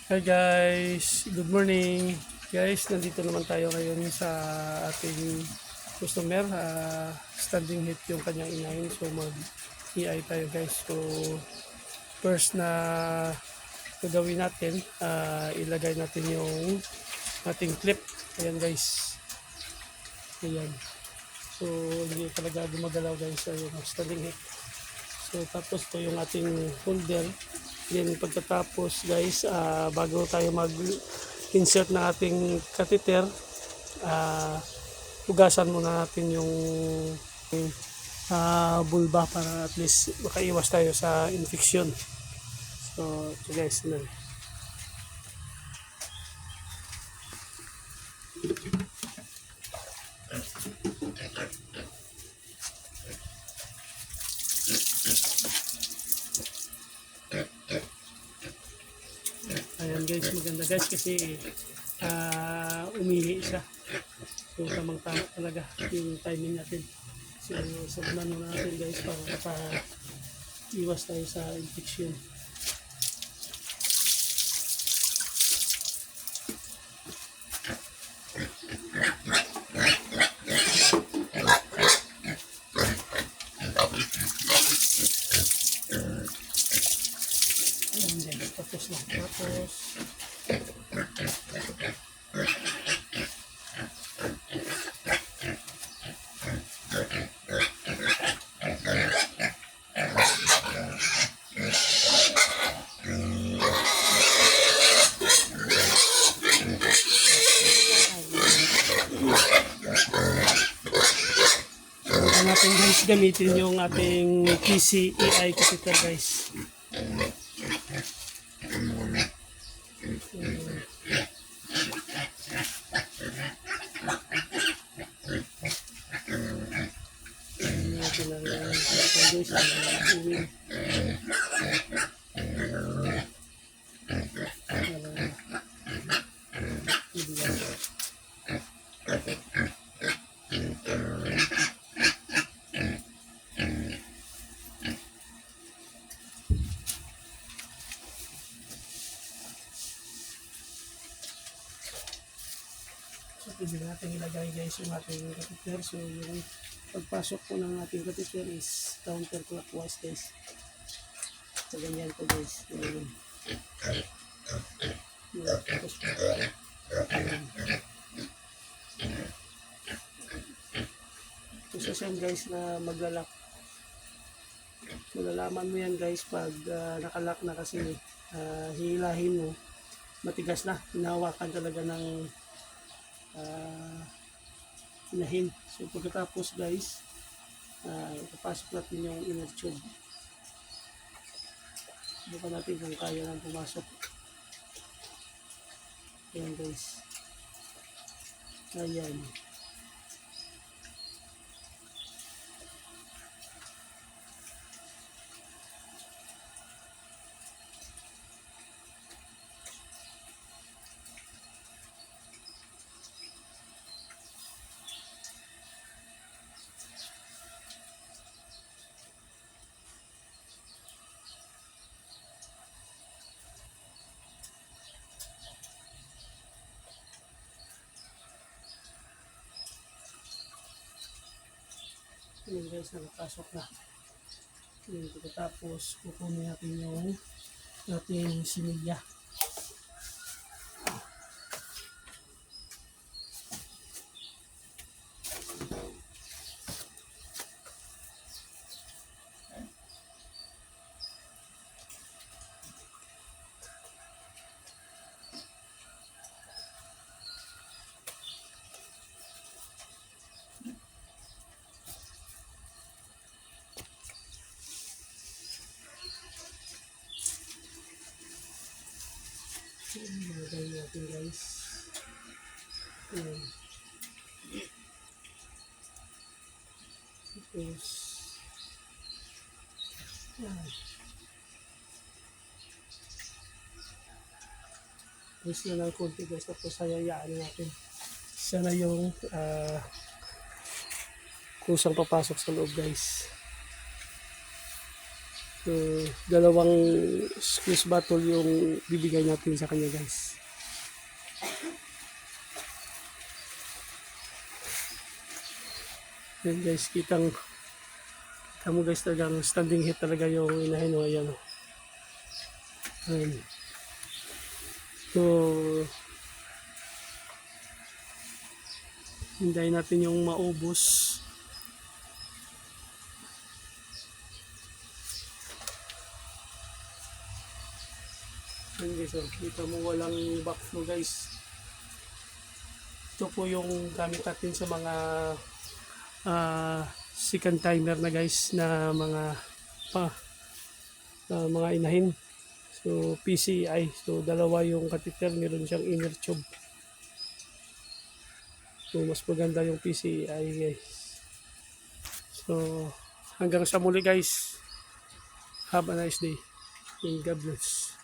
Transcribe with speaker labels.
Speaker 1: Hi guys, good morning. Guys, nandito naman tayo ngayon sa ating customer. Standing heat yung kanyang inahin. So mag-EI tayo guys. So first na gagawin natin, ilagay natin yung ating clip. Ayan guys. Ayan. So hindi talaga gumagalaw guys yung standing heat. So tapos po yung ating holder. Then pagkatapos guys, bago tayo mag-insert ng ating catheter, hugasan muna natin yung bulba para at least makaiwas tayo sa infection. So ito guys, na. Ayan guys, maganda guys kasi umihi siya. So tamang tama talaga yung timing natin. So sabunan muna natin guys para iwas tayo sa infection. Ayan guys, tapos na. Tapos natin guys gamitin yung ating PCEI catheter guys. Natin ang guys So, pwede natin ilagay guys yung ating catheter. So, yung pagpasok po ng ating catheter is counterclockwise guys. So, ganyan po guys. Tapos, ito siya guys na maglalak. Malalaman mo yan guys pag nakalak na kasi hihilahin mo. Matigas na. Hinahawakan talaga ng inahin. So pagkatapos guys, ipapasok natin yung inner tube. Subukan natin kung kaya nang pumasok. Ayan guys. Ayan. Ayan guys, nakapasok na. Ayan, pagkatapos kukunin natin yung ating similya. Ilagay natin guys. Ayan. Tapos ayan. Tapos na lang konti guys. Tapos hayayaan natin. Siya na yung kusang papasok sa loob guys. So, dalawang squeeze bottle yung bibigay natin sa kanya guys. Yan guys, kita mo guys, talagang standing heat talaga yung inahin mo. Ayan. Ayan. So, hintayin natin yung maubos. Ayan guys, oh, kita mo walang backflow guys. Ito po yung gamit natin sa mga second timer na guys na mga inahin. So PCI, so dalawa yung catheter, meron siyang inner tube. So mas maganda yung PCI guys. So hanggang sa muli guys, have a nice day and God bless.